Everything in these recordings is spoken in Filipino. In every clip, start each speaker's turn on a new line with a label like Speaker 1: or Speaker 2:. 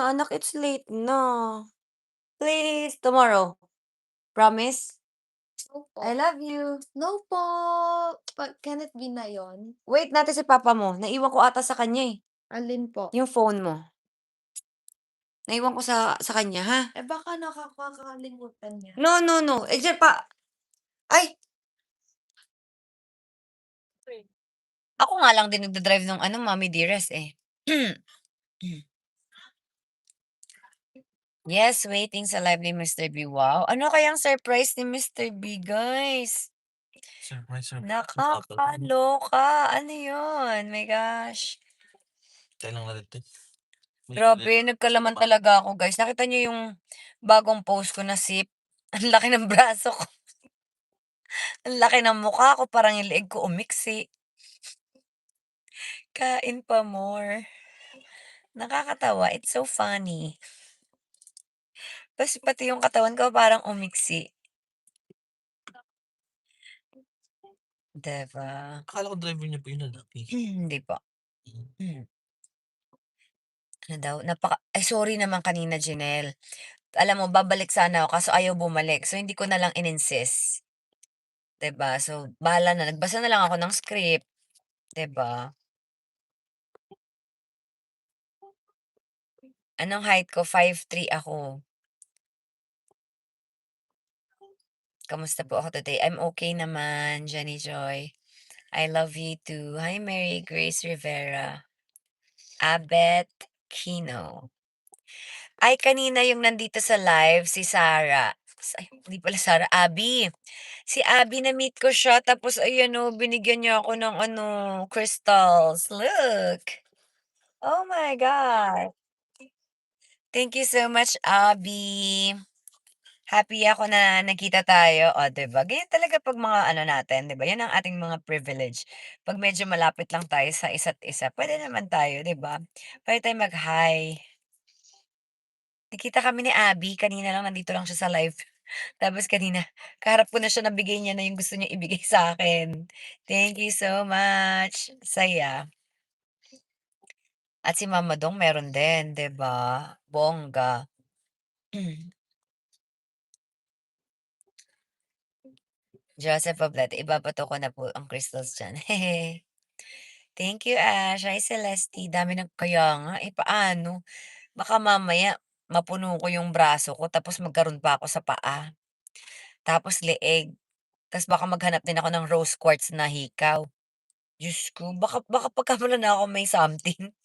Speaker 1: Anak, it's late na. Please, tomorrow. Promise?
Speaker 2: Opo.
Speaker 1: I love you.
Speaker 2: No po. Can it be na yun?
Speaker 1: Wait natin si papa mo, naiwan ko ata sa kanya, eh,
Speaker 2: Alin po?
Speaker 1: yung phone mo. Naiwan ko sa kanya, ha?
Speaker 2: Eh, baka nakakalimutan niya.
Speaker 1: No, no, no, eh, diyan pa ay, ako nga lang din nagda-drive nung ano, Mommy Dearest, eh. Yes, waiting sa live ni Mr. B. Wow, ano kayang surprise ni Mr. B, guys?
Speaker 3: Surprise.
Speaker 1: Nakakaloka, ano yun? My gosh.
Speaker 3: Tayo lang natin 'to.
Speaker 1: Grabe, nagkalaman talaga ako, guys. Nakita niyo yung bagong post ko na sip? Ang laki ng braso ko, ang laki ng mukha ko, parang yung leeg ko umiksi. Kain pa more. Nakakatawa, it's so funny. Pati yung katawan ko parang umiksi, 'di ba?
Speaker 3: Akala ko driver niya po yung lalaki.
Speaker 1: Hindi po.
Speaker 3: Hmm.
Speaker 1: Hmm, ano daw, ay sorry naman kanina, Janelle. Alam mo babalik sana ako kaso ayaw bumalik, so hindi ko na lang in-insist, 'di ba? So, bahala na, nagbasa na lang ako ng script, 'di ba? Anong height ko, 5'3" ako. Kamusta po ako today? I'm okay naman, Jenny Joy. I love you too. Hi, Mary Grace Rivera. Abet Kino. Ay, kanina yung nandito sa live, si Sarah. Ay, hindi pala Sarah, Abby. Si Abby, na-meet ko siya, tapos ayan o, binigyan niya ako ng ano, crystals. Look. Oh my God. Thank you so much, Abby. Happy ako na nagkita tayo. O, 'di ba? Ganyan talaga 'pag mga ano natin, 'di ba? Yan ang ating mga privilege. 'Pag medyo malapit lang tayo sa isa't isa, pwede naman tayo, 'di ba? Pwede tayong mag-hi. Nagkita kami ni Abby, kanina lang nandito lang siya sa live. Tapos kanina, kaharap ko na siya, nabigay niya na yung gusto niyang ibigay sa akin. Thank you so much. Saya. At si Mama Dong meron din, 'di ba? Bongga. Joseph Poblete, ibabato ko na po ang crystals diyan. Thank you, Ash. Hi, Celeste. Dami kaya nga, eh, paano? Baka mamaya mapuno ko yung braso ko tapos magkaroon pa ako sa paa, tapos leeg, tapos baka maghanap din ako ng rose quartz na hikaw. Diyos ko, baka baka pagkamalan na ako may something.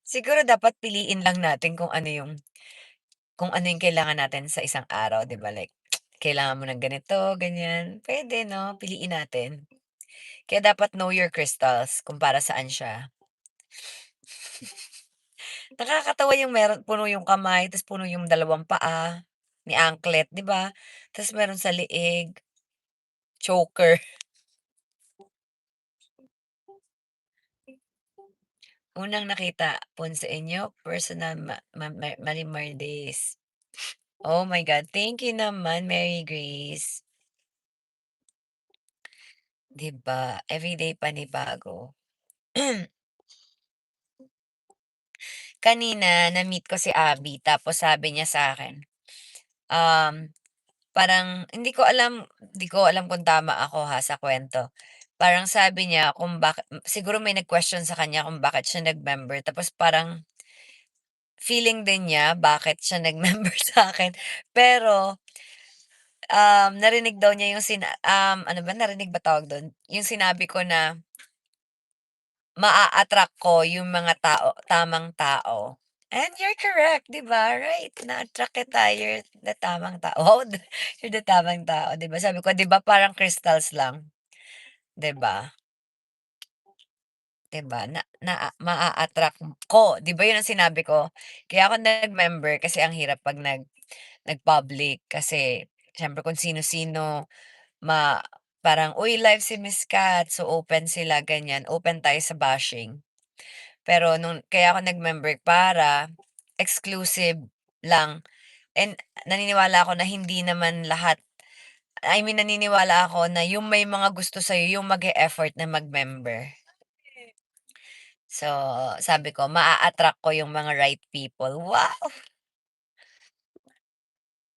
Speaker 1: Siguro dapat piliin lang natin kung ano yung kailangan natin sa isang araw, 'di ba? Like, kailangan mo ng ganito, ganyan. Puwede 'no, piliin natin. Kaya dapat know your crystals kung para saan siya. Nakakatawa yung meron puno yung kamay, ta's puno yung dalawang paa, ni anklet, 'di ba? Ta's meron sa leeg, choker. Unang nakita pon sa inyo, personal Marimar Days. Oh my God, thank you naman, Mary Grace. 'Di ba, everyday panibago. Kanina na-meet ko si Abby tapos sabi niya sa'kin, um, parang hindi ko alam kung tama ako ha sa kuwento. Parang sabi niya kung bakit siguro may nag-question sa kanya kung bakit siya nag-member, tapos parang feeling din niya bakit siya nag-member sa'kin. Pero, narinig daw niya yung ano ba, narinig ba tawag dun? Yung sinabi ko na maa-attract ko yung mga tamang tao. And you're correct, 'di ba? Right, na-attract kita, you're the tamang tao. Wow, you're the tamang tao, 'di ba? Sabi ko, 'di ba parang crystals lang, 'di ba? 'Di ba, na maa-attract ko, 'di ba 'yun ang sinabi ko? Kaya ako nag-member kasi ang hirap 'pag nag-public kasi siyempre kung sino-sino parang, "Uy, live si Miss Kat," so open sila, ganyan, open tayo sa bashing. Pero kaya ako nag-member para exclusive lang, and naniniwala ako na hindi naman lahat, I mean naniniwala ako na yung may mga gusto sa'yo yung mag-e-effort na mag-member. So, sabi ko maa-attract ko yung mga right people. Wow!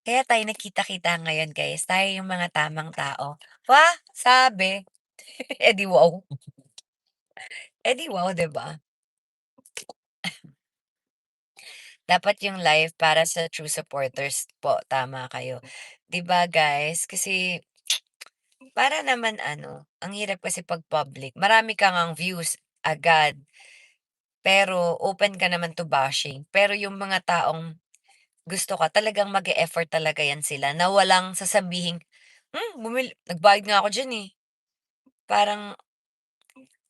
Speaker 1: Kaya tayo nagkita-kita ngayon guys, tayo yung mga tamang tao. Wah! Sabi. Eh, di wow. Eh, di wow, 'di ba? Dapat yung live para sa true supporters po, tama kayo. 'Di ba guys? Kasi para naman ano, ang hirap kasi 'pag public, marami ka ngang views agad, pero open ka naman to bashing. Pero yung mga taong gusto ka, talagang mag-e-effort talaga yan sila na walang sasabihing, nagbayad nga ako diyan, eh." Parang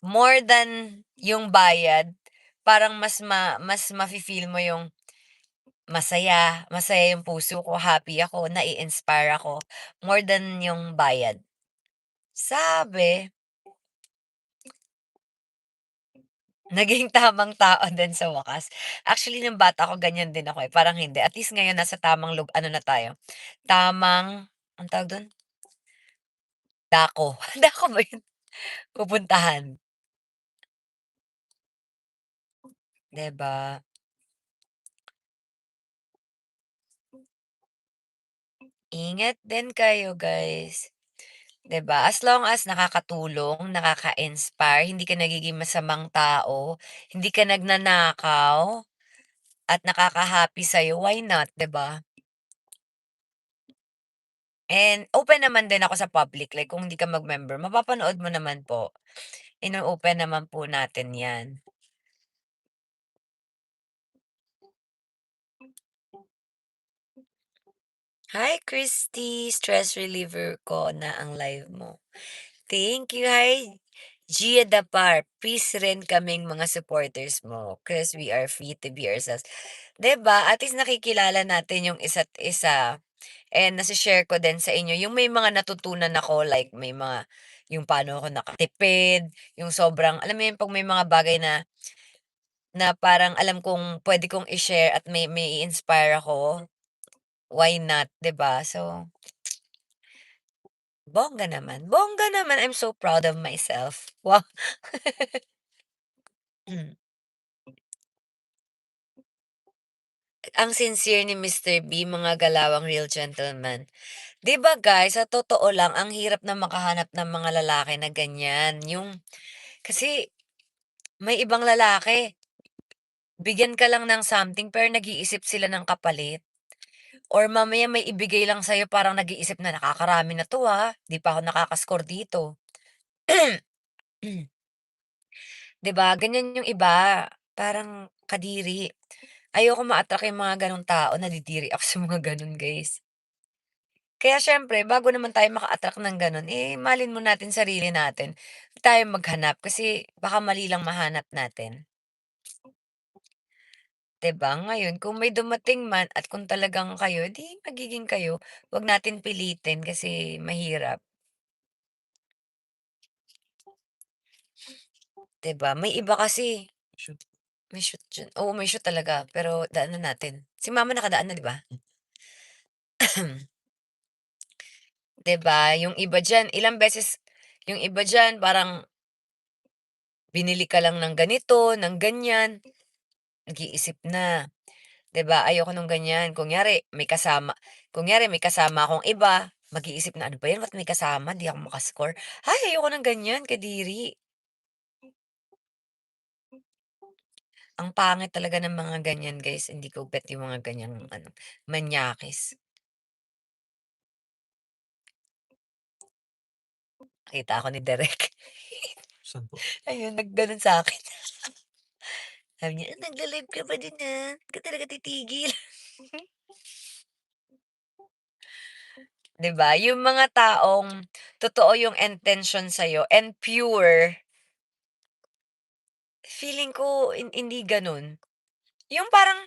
Speaker 1: more than yung bayad, parang mas mafi-feel mo yung masaya, masaya yung puso ko, happy ako, nai-inspire ako, more than yung bayad. Sabi, naging tamang tao din sa wakas. Actually nung bata ako ganyan din ako, eh, parang hindi, at least ngayon nasa tamang ano na tayo, tamang anong tawag dun? Dako. Dako ba yun? Pupuntahan, 'di ba? Ingat din kayo guys. 'Di ba, as long as nakakatulong, nakaka-inspire, hindi ka nagiging masamang tao, hindi ka nagnanakaw, at nakaka-happy sa'yo, why not, 'di ba? And open naman din ako sa public, like kung hindi ka mag-member, mapapanood mo naman po. Ino-open naman po natin 'yan. Hi Christy, stress reliever ko na ang live mo. Thank you. Hi, Gia Dapar. Please rin kaming mga supporters mo because we are free to be ourselves. 'Di ba? At least nakikilala natin yung isa't isa. And nasi-share ko din sa inyo yung may mga natutunan ako, like may mga yung paano ako nakatipid, yung sobrang alam mo yun 'pag may mga bagay na na parang alam kong puwede kong i-share at may inspire ako, why not, 'di ba? So, bongga naman, I'm so proud of myself. Wow. Ang sincere ni Mr. B, mga galawang real gentleman. 'Di ba guys, sa totoo lang ang hirap na makahanap ng mga lalaki na ganyan, yung kasi may ibang lalaki, bigyan ka lang ng something pero nag-iisip sila ng kapalit, or mamaya may ibigay lang sa'yo parang nag-iisip na, "Nakakarami na 'to, 'di pa ako nakaka-score dito." 'Di ba, ganyan yung iba, parang kadiri. Ayoko ma-attract yung mga gano'ng tao, nadidiri ako sa mga gano'n guys. Kaya siyempre bago naman tayo maka-attract ng gano'n, eh, mahalin muna natin sarili natin, huwag tayong maghanap kasi baka mali lang mahanap natin, 'di ba? Ngayon kung may dumating man at kung talagang kayo, 'di magiging kayo, 'wag natin pilitin kasi mahirap, 'di ba? May iba kasi
Speaker 3: Shoot.
Speaker 1: may shoot diyan, oo, may shoot talaga pero daanan natin. Si mama nakadaan na, 'di ba? 'Di ba, yung iba diyan ilang beses yung iba diyan parang binili ka lang ng ganito, ng ganyan, nag-iisip na. 'Di ba, ayoko nung ganyan. Kunyari may kasama akong iba, mag-iisip na, "Ano ba 'yan, ba't may kasama, 'di ako maka-score." Ay, ayoko ng ganyan, kadiri. Ang pangit talaga ng mga ganyan guys, hindi ko bet yung mga ganyang ano, manyakis. Nakita ako ni Derek,
Speaker 3: Saan po?
Speaker 1: ayun nag-gano'n sa'kin. Sabi niya, "Nagla-live ka ba din, 'Di ka talaga titigil." 'Di ba, yung mga taong totoo yung intention sa'yo and pure, feeling ko hindi gano'n. Yung parang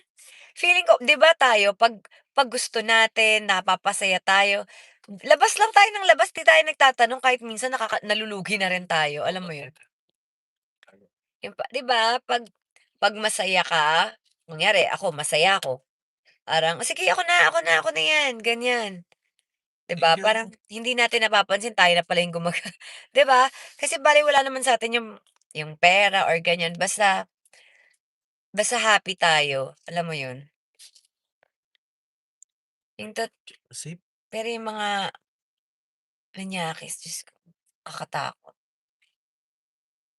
Speaker 1: feeling ko 'di ba tayo 'pag gusto natin, napapasaya tayo, labas lang tayo ng labas, 'di tayo nagtatanong, kahit minsan nalulugi na rin tayo, alam mo yun? Yung 'di ba 'pag masaya ka, kunyari ako masaya ako, parang, "O sige ako na 'yan." Ganyan. 'Di ba,
Speaker 3: Thank you.
Speaker 1: parang hindi natin napapansin tayo na pala yung 'di ba? Kasi balewala naman sa'tin yung yung pera or ganyan basta basta happy tayo, alam mo yun? Yung
Speaker 3: Same.
Speaker 1: pero yung mga Anyakis, Diyos ko, nakakatakot.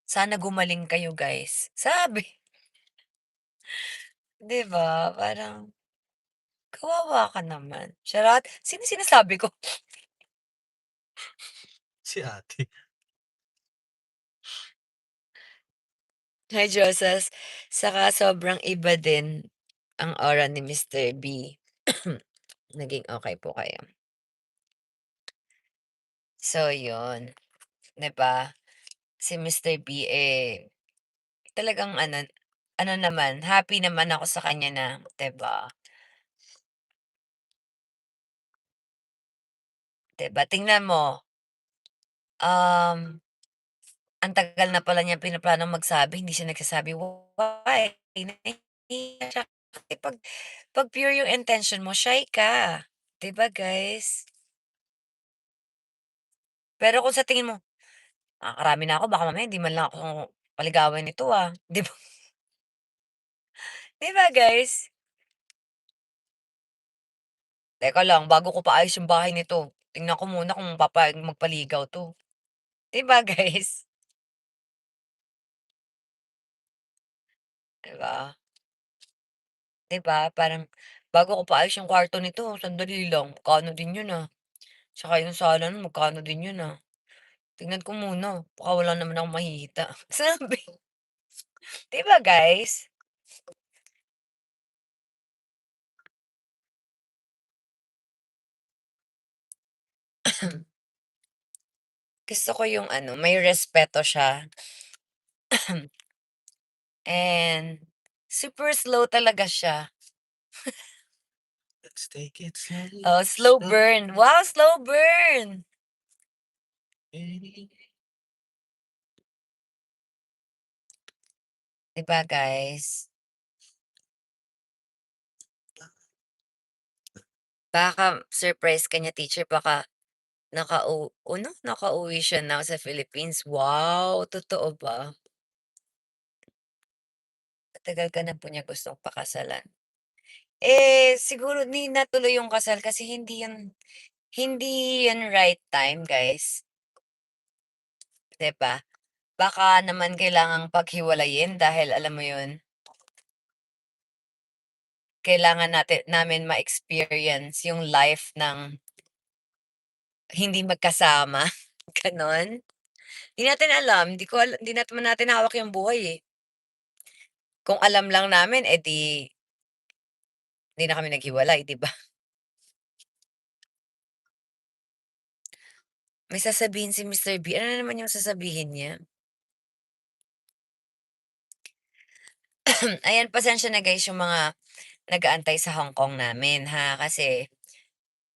Speaker 1: Sana gumaling kayo guys, sabi, 'di ba? Parang kawawa ka naman. Charot, sino sinasabi ko?
Speaker 3: Si ate.
Speaker 1: Medyo saka sobrang iba din ang aura ni Mr. B. Naging okey po kayo. So yun, 'di ba? Si Mr. B, talagang ano naman, happy naman ako sa kanya na 'di ba? 'Di ba tingnan mo, um, ang tagal na pala niyang pinaplanong magsabi hindi siya nagsasabi, why? Nahihiya siya kasi 'pag pure yung intention mo shy ka, 'di ba guys? Pero kung sa tingin mo, nakakarami na ako baka mamaya hindi man lang ako paligawan nito, 'di ba 'di ba guys? Teka lang bago ko paayos yung bahay nito, tingnan ko muna kung papayag magpaligaw 'to, 'di ba guys? 'Di ba? 'Di ba parang bago ko paayos yung kwarto nito sandali lang magkano din yun, tsaka yung sala nun magkano din yun, tignan ko muna baka wala naman akong mahihita, sabi, 'di ba guys? Gusto ko yung may respeto siya and super slow talaga siya.
Speaker 3: Let's take it slowly,
Speaker 1: Oh, slow burn. Wow, slow burn. 'Di ba guys? Baka surprise ka niya teacher baka nakauwi siya now sa Philippines. Wow, totoo ba? Matagal ka na po niya gustong pakasalan. Siguro 'di natuloy yung kasal kasi hindi yun right time guys, 'di ba? Baka naman kailangang paghiwalayin dahil alam mo yun, kailangan namin ma-experience yung life ng hindi magkasama, gano'n. 'Di natin alam, 'di naman natin hawak yung buhay, Kung alam lang namin, 'di na kami naghiwalay, 'di ba? May sasabihin si Mr. B, ano na naman yung sasabihin niya? Ayan, pasensya na guys yung mga nag-aantay sa Hong Kong namin ha, kasi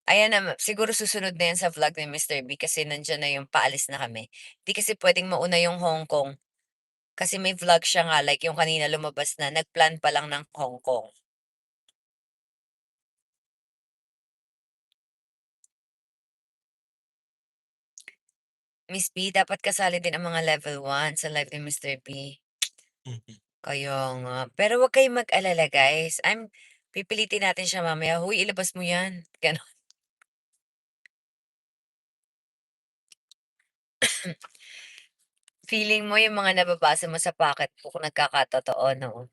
Speaker 1: ayan na siguro susunod na yan sa vlog ni Mr. B kasi nandiyan na yung paalis na kami. 'Di kasi puwedeng mauna yung Hong Kong, kasi may vlog siya nga like yung kanina lumabas na nag-plan pa lang ng Hong Kong. Miss B, dapat kasali din ang mga level 1 sa live ni Mr. B.
Speaker 3: Mhm.
Speaker 1: Kaya nga. Pero huwag kayong mag-alala guys, pipilitin natin siya mamaya, "Hoy ilabas mo 'yan." Gano'n. Feeling mo yung mga nababasa mo sa pocketbook nagkakatotoo 'no?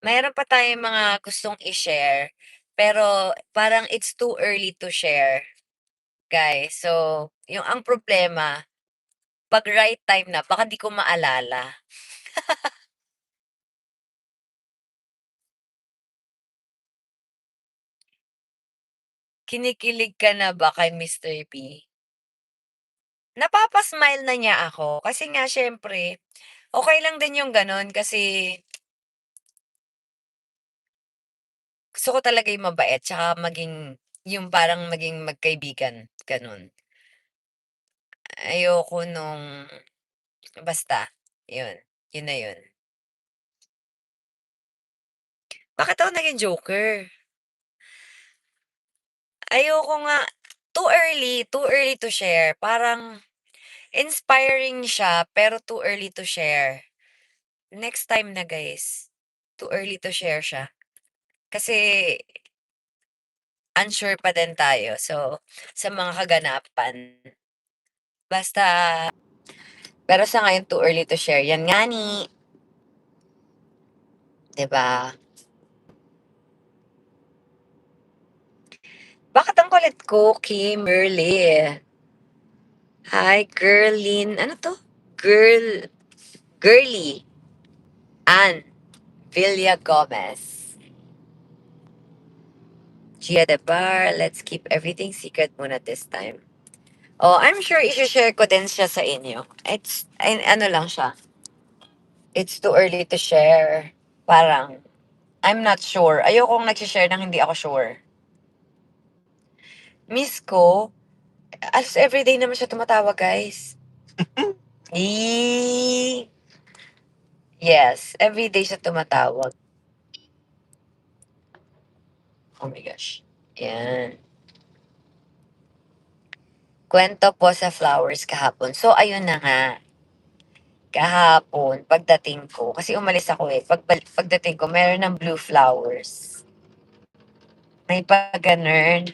Speaker 1: Mayroon pa tayong mga gustong i-share, pero parang it's too early to share, guys. So, ang problema 'pag right time na baka 'di ko maalala. Kinikilig ka na ba kay Mr. B? Napapa-smile na niya ako kasi nga siyempre, okey lang din yung gano'n kasi gusto ko talaga yung mabait tsaka yung parang maging magkaibigan, gano'n. Ayoko nung basta, yun, yun na yun. Bakit ako naging joker? Ayoko nga, too early to share parang Inspiring siya, pero too early to share. Next time na guys, too early to share siya. Kasi unsure pa din tayo. So, sa mga kaganapan, basta, pero sa ngayon too early to share. Yan nga ni, 'di ba? Bakit ang kulit ko, Kimberly? Hi, Girlin. Ano to? Girly. Ann Villa Gomez. Gia de Bar, let's keep everything secret muna this time. Oh, I'm sure i-share ko din siya sa inyo. Ano lang siya. It's too early to share. Parang, I'm not sure. Ayokong nag-share nang hindi ako sure. Miss ko, alas everyday naman siya tumatawag, guys. Eee, yes, everyday siya tumatawag. Oh my gosh. Yan. Kwento po sa flowers kahapon. So, ayun na nga. Kahapon, pagdating ko, kasi umalis ako eh. Pagdating ko, meron ng blue flowers. May pa-ganun.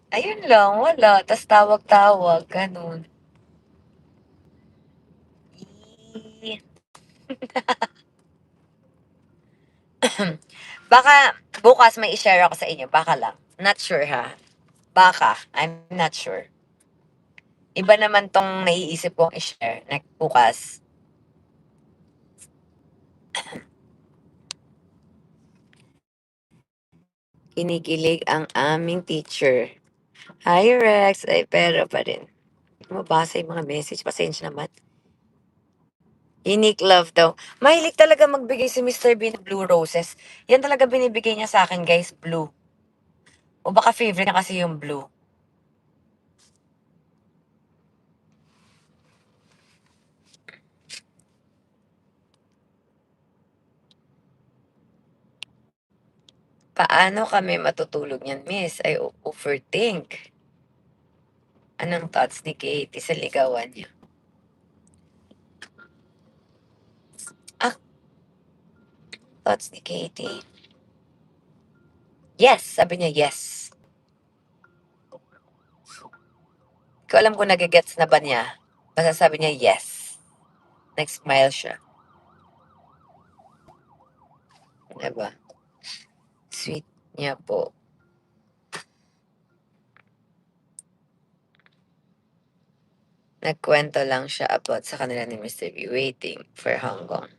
Speaker 1: Ayun lang, wala. Tas tawag-tawag, ganun. Eee. Baka bukas may i-share ako sa inyo. Baka lang. Not sure ha. Baka. I'm not sure. Iba naman tong naiisip kong i-share na bukas. Kinikilig ang aming teacher. Hi Rex. Ay, pero pa rin. Mabasa yung mga message. Pasensya naman. Unique love daw. Mahilig talaga magbigay si Mr. Bean ng blue roses. Yan talaga binibigay niya sa akin, guys. Blue. O baka favorite niya kasi yung blue. Paano kami matutulog niyan, miss? I overthink. Anong thoughts ni Katie sa ligawan niya? Ah, thoughts ni Katie. Yes, sabi niya yes. Ko alam kung nagigets na ba niya. Basta sabi niya yes. Nag-smile siya. Diba? Sweet niya po. Nagkwento lang siya about sa kanila ni Mr. B waiting for Hong Kong.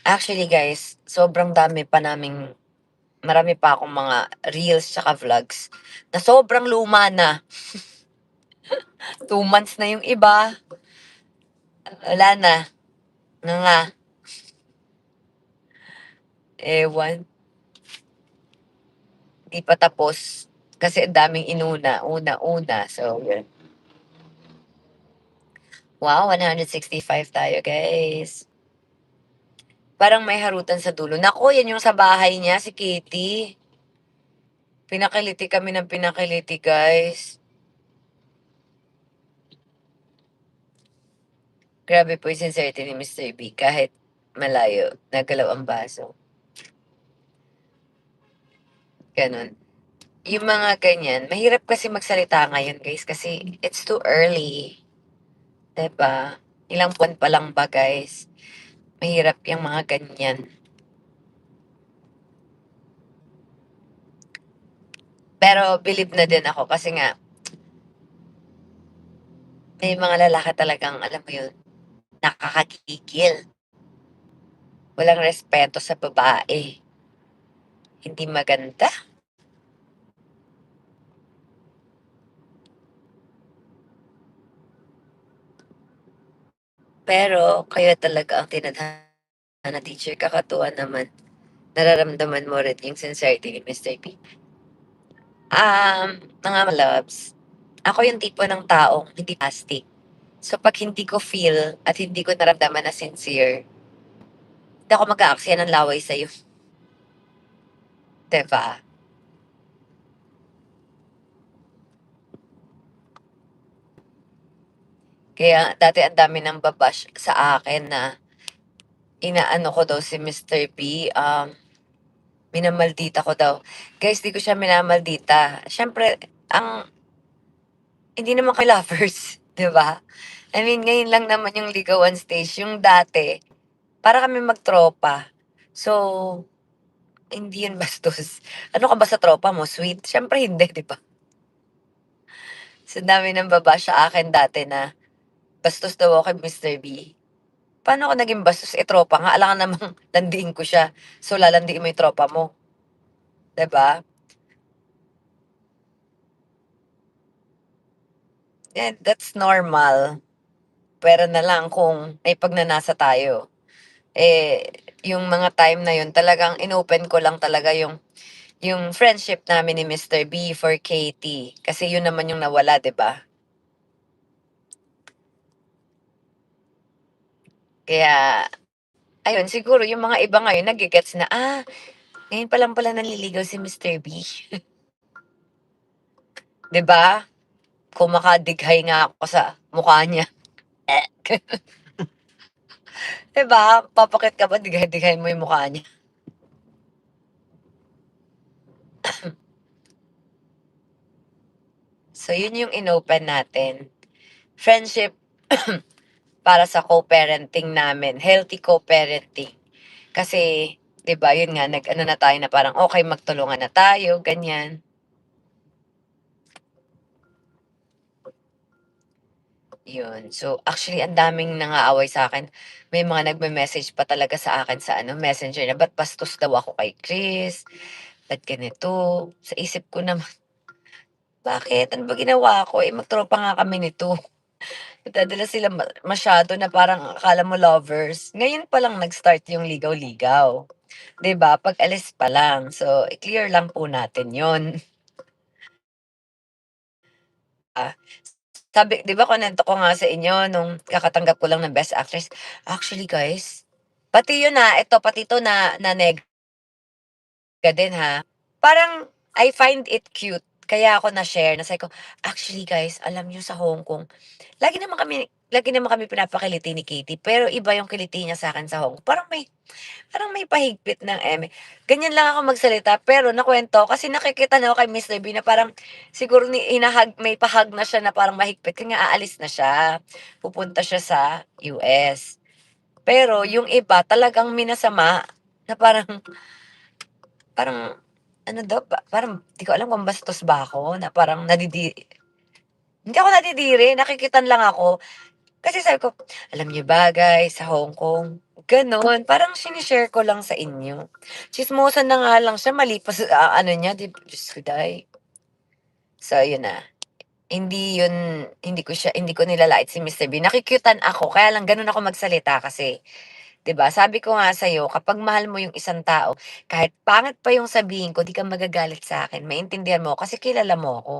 Speaker 1: Actually guys, sobrang dami pa naming, marami pa akong mga reels tsaka vlogs na sobrang luma na. 2 months na yung iba. Wala na. Nga. Ewan. Di pa tapos. Kasi ang daming inuna. Una. So, yun. Wow, 165 tayo, guys. Parang may harutan sa dulo. Nako, yan yung sa bahay niya, si Kitty. Pinakiliti kami ng pinakiliti, guys. Grabe po yung sincerity ni Mr. B. Kahit malayo, nagalaw ang baso. Ganon. Yung mga ganyan, mahirap kasi magsalita ngayon, guys, kasi it's too early. 'Di ba? Ilang buwan pa lang ba, guys? Mahirap yung mga ganyan. Pero believe na din ako kasi nga, may mga lalaki talagang, alam mo yun, nakakagigil. Walang respeto sa babae. Hindi maganda. Pero kayo talaga ang tinadhana teacher. Kakatuwa naman. Nararamdaman mo rin yung sincerity ni Mr. B. Mga loves, ako yung tipo ng taong hindi plastic. So, pag hindi ko feel at hindi ko naramdaman na sincere, hindi ako mag-aaksaya ng laway sa'yo. Diba? Kaya dati ang dami ng ba-bash sa akin na inaano ko daw si Mr. B, minamaldita ko daw. Guys, 'di ko siya minamaldita. Siyempre ang hindi naman kami lovers, 'di ba? I mean, ngayon lang naman yung ligawan stage, yung dati para kami magtropa. So, hindi yun bastos. Ano ka ba sa tropa mo, sweet? Siyempre hindi, 'di ba? So, ang dami ng ba-bash sa akin dati na bastos daw ako kay Mr. B. Paano ako naging bastos, eh, tropa nga, alangan namang landiin ko siya. So, lalandiin mo yung tropa mo, 'di ba? And that's normal. Puwera na lang kung may pagnanasa tayo. Eh, yung mga time na yun talagang inopen ko lang talaga yung friendship namin ni Mr. B for Katie, kasi yun naman yung nawala, 'di ba? Kaya ayun, siguro yung mga iba ngayon nage-gets na, ngayon pa lang pala nanliligaw si Mr. B, 'di ba? Kumakadighay nga ako sa mukha niya. 'Di ba, papakit ka ba dighay-dighayin mo yung mukha niya. So yun yung inopen natin. Friendship para sa co-parenting namin, healthy co-parenting. Kasi 'di ba yun nga nag-ano na tayo na parang okey magtulungan na tayo, ganyan. Yun. So, actually ang daming nang-aaway sa'kin. May mga nagme-message pa talaga sa akin sa ano, Messenger na ba't bastos daw ako kay Chris, ba't ganito. Sa isip ko naman, bakit? Ano ba ginawa ko? Eh, magtropa nga kami nito. Nagdadala sila masyado na parang akala mo lovers. Ngayon pa lang nag-start yung ligaw-ligaw, 'di ba? Pag-alis pa lang. So, i-clear lang po natin 'yon. Ah, sabi 'di ba kinuwento ko nga sa inyo nung kakatanggap ko lang ng Best Actress. Actually guys, pati yun, ito pati 'to na nega din, parang I find it cute kaya ako na-share na sabi ko, "Actually guys, alam niyo sa Hong Kong, lagi naman kami pinapakiliti ni Katie pero iba yung kiliti niya sa'kin sa Hong Kong." Parang may pahigpit ng eme. Ganyan lang ako magsalita pero nakuwento kasi nakikita na ako kay Mister B na parang siguro may pa na siya na parang mahigpit kasi nga aalis na siya. Pupunta siya sa US. Pero yung iba talagang minasama na parang parang ano daw, parang di ko alam kung bastos ba ako na parang hindi ako nadidiri, nakikitan lang ako. Kasi sabi ko, "Alam niyo ba guys, sa Hong Kong," gano'n. Parang shine-share ko lang sa inyo. Tsismosan na nga lang siya malipas sa ano niya, Diyos ko day. So ayun na, hindi ko nilalait si Mr. B. Nakikyutan ako kaya lang gano'n ako magsalita kasi, 'di ba, sabi ko nga sa'yo kapag mahal mo yung isang tao, kahit pangit pa yung sabihin ko, 'di ka magagalit sa'kin, maintindihan mo ako kasi kilala mo ako.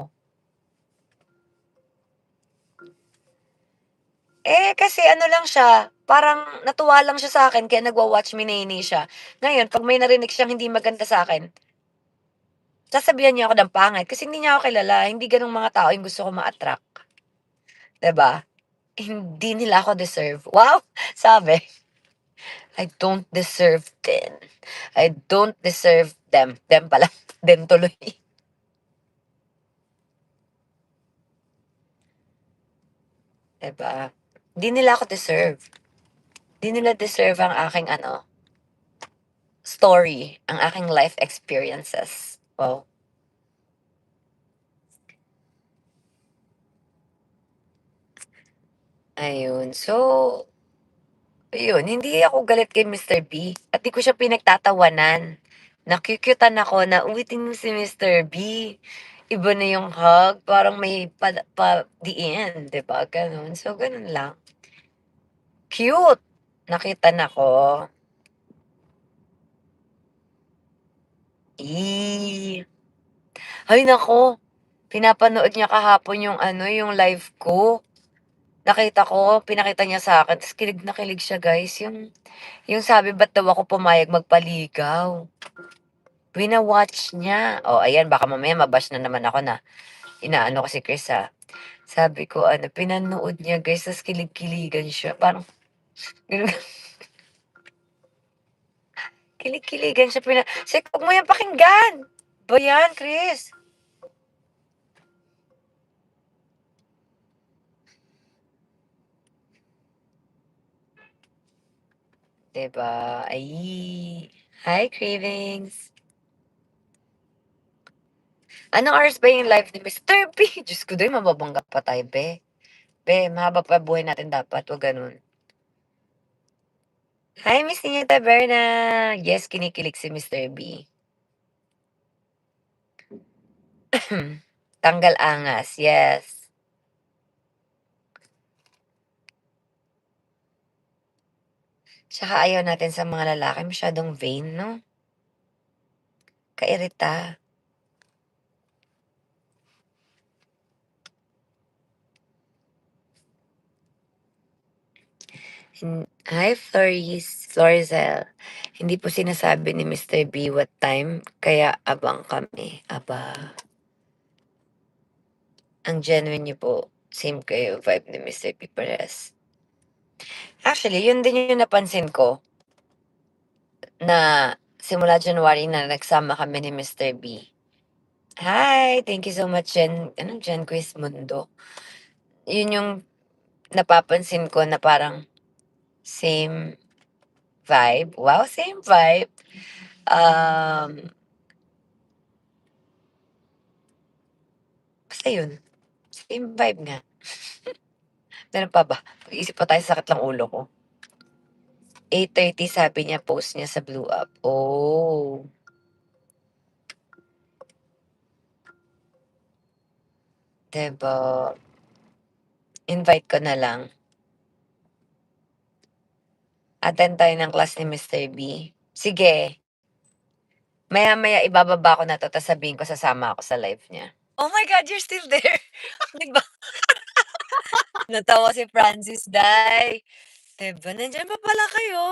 Speaker 1: Kasi ano lang siya, parang natuwa lang siya sa'kin kaya nagwa-watch me Nene siya. Ngayon 'pag may narinig siyang hindi maganda sa'kin, sasabihan niya ako ng pangit kasi hindi niya ako kilala, hindi gano'ng mga tao yung gusto ko ma-attract, 'di ba? Hindi nila ako deserve. Wow! Sabi, I don't deserve them. I don't deserve them. Them pala, them tuloy, 'di ba? Hindi nila ako deserve. Hindi nila deserve ang aking ano, story, ang aking life experiences. Wow. Ayun. So, ayun, hindi ako galit kay Mr. B at di ko siya pinagtatawanan. Naku-cute-an ako na, "Uy, tingnan mo si Mr. B, iba na yung hug, parang may pa-diin," 'di ba, gano'n. So, gano'n lang. Cute! Nakitan ako. Eh, ay naku, pinapanood niya kahapon yung ano, yung live ko. Nakita ko, pinakita niya sa'kin ta's kilig na kilig siya guys, yung sabi ba't daw ako pumayag magpaligaw. Wina-watch niya. Oh, ayan baka mamaya ma-bash na naman ako na inaano ko si Chris, sabi ko ano, pinanood niya guys ta's kilig-kiligan siya parang kilig-kiligan siya sabi ko, "Wag mo yan pakinggan." Ba yan Chris? 'Di ba? Ay. Hi cravings. Anong oras ba yung live ni Mr. B? Diyos ko doy mababangga pa tayo be. Be, mahaba pa buhay natin dapat, 'wag gano'n. Hi Miss Nina Taberna. Yes, kinikilig si Mr. B. Tanggal angas, yes. Tsaka ayaw natin sa mga lalaki masyadong vain 'no? Kairita. Hi Florizel. Hindi po sinasabi ni Mr. B what time, kaya abang kami. Aba, ang genuine niyo po. Same kayo vibe ni Mr. B parehas. Actually, yun din yung napansin ko na simula January na nagsama kami ni Mr. B. Hi! Thank you so much, Jen Quiz Mundo. Yun yung napapansin ko na parang same vibe. Wow, same vibe. Basta yun, same vibe nga. Meron pa ba? Mag-iisip pa tayo, sakit lang ulo ko. 8:30 sabi niya post niya sa Blue Up. Oh. 'Di ba? Invite ko na lang. Attend tayo ng class ni Mr. B. Sige. Maya-maya ibababa ko na 'to tapos sabihin ko sasama ako sa live niya. Oh my God, you're still there. 'Di ba? Natawa si Francis Day. 'Di ba, nandiyan pa pala kayo.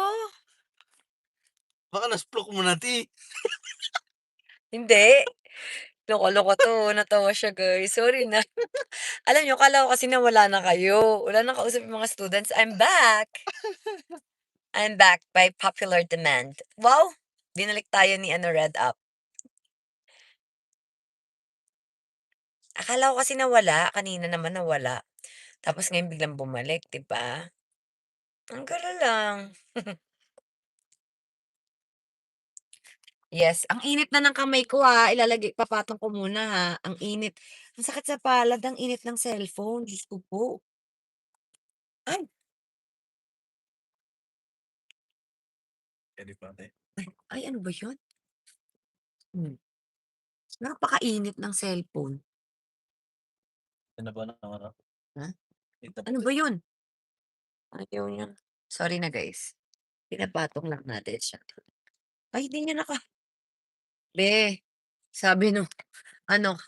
Speaker 3: Baka na-stroke mo na 'ti.
Speaker 1: Hindi. Loko-loko 'to, natawa siya guys, sorry na. Alam niyo akala ko kasi na wala na kayo, wala nang kausap yung mga students, I'm back. I'm back by popular demand. Wow! Binalik tayo ni ano, Red Up. Akala ko kasi nawala, kanina naman nawala. Tapos ngayon biglang bumalik, 'di ba? Ang gulo lang. Yes, ang init na ng kamay ko, papatong ko muna, ang init. Ang sakit sa palad, ang init ng cellphone, Diyos ko po. Ay,
Speaker 3: Puwede pa 'ti.
Speaker 1: ay ano ba 'yun? Hmm, napakainit ng cellphone.
Speaker 3: Yan na ba ng ano?
Speaker 1: Ha?
Speaker 3: Wait na ba
Speaker 1: Ano
Speaker 3: 'ti?
Speaker 1: ba 'yun? Ayaw niya. Sorry na guys, pinapatong lang natin siya. Ay hindi niya be, sabi nung ano,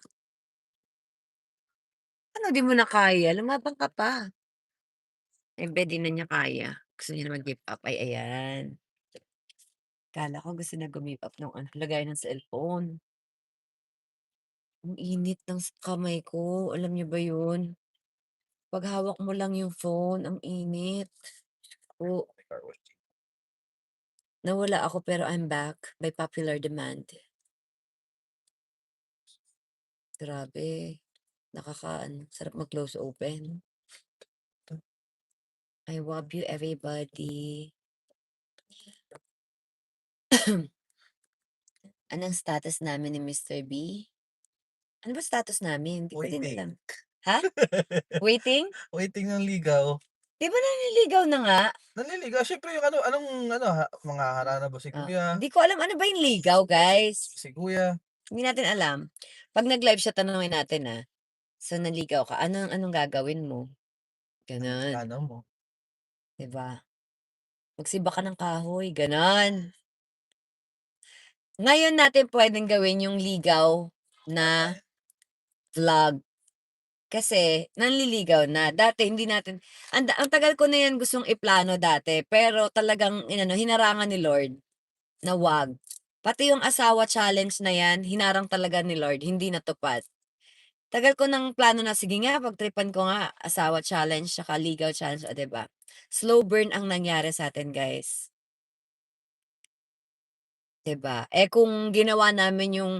Speaker 1: "Ano di mo na kaya, lumabang ka pa." Eh, be di na niya kaya, gusto niya na mag-give up, ay ayan. Akala ko gusto na give up nung ano, lagayan ng cellphone. Ang init ng kamay ko, alam niyo ba 'yun? 'Pag hawak mo lang yung phone, ang init. O
Speaker 3: Car wash.
Speaker 1: nawala ako pero I'm back by popular demand. Grabe, nakakaano, sarap mag-close open. I love you everybody. Anong status namin ni Mr. B? Ano ba status namin? Hindi ko din
Speaker 3: Waiting.
Speaker 1: alam. Ha? Waiting?
Speaker 3: Waiting ng ligaw.
Speaker 1: 'Di ba nanliligaw na nga?
Speaker 3: Nanliligaw siyempre yung anong ano, mga harana ba si kuya,
Speaker 1: Hindi ko alam ano ba yung ligaw, guys?
Speaker 3: si kuya,
Speaker 1: Hindi natin alam. 'Pag nag-live siya tanungin natin, "So nanligaw ka, anong gagawin mo?"
Speaker 3: anong
Speaker 1: Gano'n,
Speaker 3: plano mo?
Speaker 1: 'di ba? "Magsiba ka ng kahoy." Gano'n. Ngayon natin puwedeng gawin yung ligaw na vlog. Kasi nanliligaw na. Dati hindi natin ang tagal ko na 'yan gustong iplano dati, pero talagang inano, hinarangan ni Lord na 'wag. Pati yung asawa challenge na 'yan, hinarang talaga ni Lord, hindi natupad. Tagal ko ng plano na, sige nga pagtripan ko nga, asawa challenge tsaka ligaw challenge, 'di ba? Slow burn ang nangyari sa'tin guys, 'di ba? Eh, kung ginawa namin yung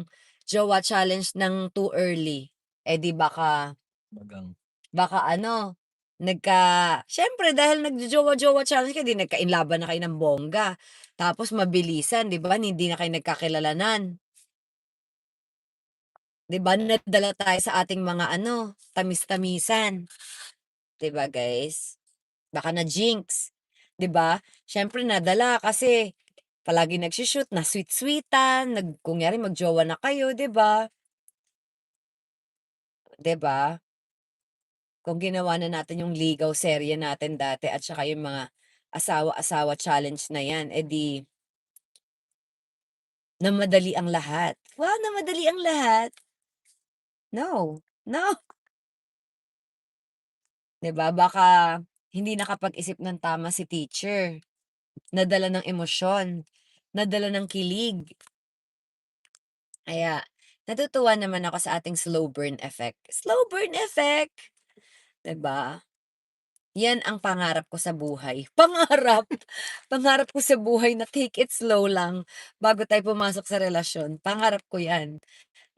Speaker 1: jowa challenge ng too early, eh, di
Speaker 3: Magang.
Speaker 1: baka ano, siyempre dahil nagjojowa-jowa challenge kayo, 'di nagka-inlaban na kayo ng bongga. Tapos mabilisan, 'di ba, hindi na kayo nagkakilalanan. 'Di ba, nadala tayo sa ating mga ano, tamis-tamisan, 'di ba guys? Baka na-jinx, 'di ba? Siyempre nadala kasi palaging nagshi-shoot, na sweet-sweetan, kunyari magjowa na kayo, 'di ba? 'Di ba? Kung ginawa na natin yung ligaw serye natin dati at saka yung mga asawa-asawa challenge na 'yan, eh, di namadali ang lahat. Wow, namadali ang lahat. No, no, 'di ba? Baka hindi nakapag-isip ng tama si teacher, nadala ng emosyon, nadala ng kilig. Kaya natutuwa naman ako sa ating slow burn effect. Slow burn effect, 'di ba? 'Yan ang pangarap ko sa buhay. Pangarap! Pangarap ko sa buhay na take it slow lang bago tayo pumasok sa relasyon. Pangarap ko 'yan,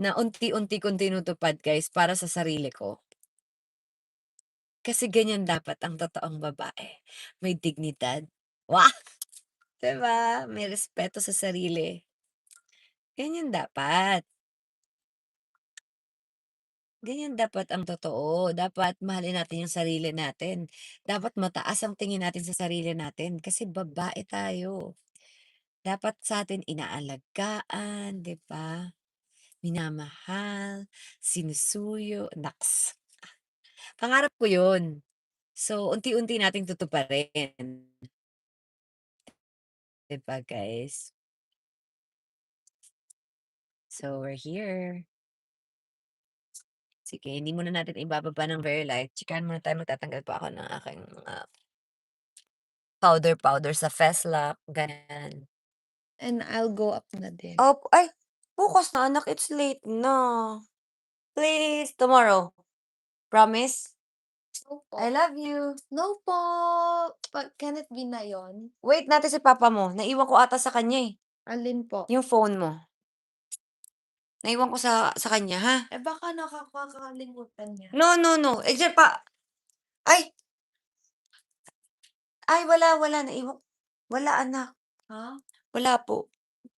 Speaker 1: na unti-unti kong tinutupad guys para sa sarili ko. Kasi ganyan dapat ang totoong babae, may dignidad. Wah! 'Di ba? May respeto sa sarili. Ganyan dapat. Ganyan dapat ang totoo. Dapat mahalin natin yung sarili natin. Dapat mataas ang tingin natin sa sarili natin kasi babae tayo. Dapat sa'tin inaalagaan, 'di ba? Minamahal, sinusuyo, naks, pangarap ko 'yun. So, unti-unti nating tutuparin, 'di ba guys? So, we're here. Sige, hindi muna natin ibababa ng very light. Tsikahan muna tayo, magtatanggal pa ako ng aking mga powder sa Fesslock, ganyan.
Speaker 2: And I'll go up na din.
Speaker 1: Ay, bukas na anak, it's late na. Please, tomorrow. Promise?
Speaker 2: No po.
Speaker 1: I love you.
Speaker 2: No po. Can it be na yon?
Speaker 1: Wait natin si papa mo, naiwan ko ata sa kanya, eh,
Speaker 2: Alin po?
Speaker 1: yung phone mo. Naiwan ko sa kanya, ha?
Speaker 2: Eh, baka nakakalimutan niya.
Speaker 1: No, no, no, diyan pa. Ay! Ay, wala, naiwan wala anak,
Speaker 2: Ha?
Speaker 1: wala po.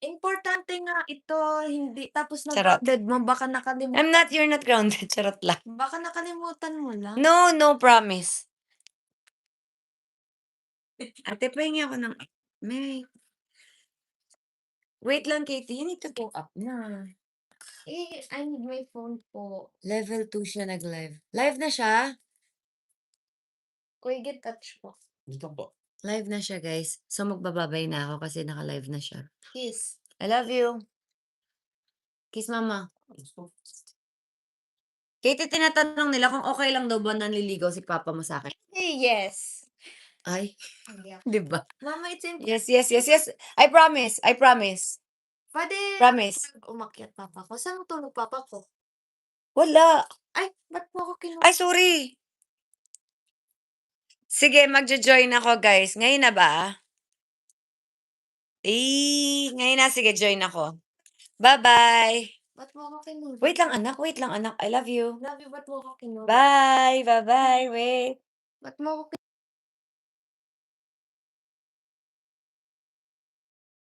Speaker 2: Importante nga ito, hindi tapos
Speaker 1: Charot.
Speaker 2: nag-grounded mo, baka
Speaker 1: You're not grounded, charot lang.
Speaker 2: baka nakalimutan mo lang.
Speaker 1: No, no, promise. Ate, pahingi ako ng may wait lang Katie, you need to go up na.
Speaker 2: I need my phone po.
Speaker 1: Level 2 siya nag-live. Live na siya?
Speaker 2: Kuya, get touch po.
Speaker 3: Dito po.
Speaker 1: Live na siya guys. So magbababay na ako kasi naka-live na siya.
Speaker 2: Kiss.
Speaker 1: I love you. Kiss mama. Katie, tinatanong nila kung okay lang daw ba nanliligaw si papa mo sa akin.
Speaker 2: Yes.
Speaker 1: Ay,
Speaker 2: Yeah.
Speaker 1: 'di ba?
Speaker 2: Mama, it's in...
Speaker 1: Yes. I promise.
Speaker 2: Pwede
Speaker 1: Promise.
Speaker 2: umakyat papa ko. Saan tulog papa ko?
Speaker 1: Wala.
Speaker 2: Ay, ba't mo ako
Speaker 1: Ay, sorry. Sige, magjo-join ako guys. Ngayon na ba? Ngayon na. Sige, join ako. Bye-bye.
Speaker 2: Ba't mo ako kinulog?
Speaker 1: Wait lang anak. I love you.
Speaker 2: Love you, ba't mo ako kinulog?
Speaker 1: Bye. Bye-bye. Wait.
Speaker 2: Ba't mo ako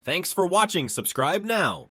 Speaker 4: Thanks for watching. Subscribe now.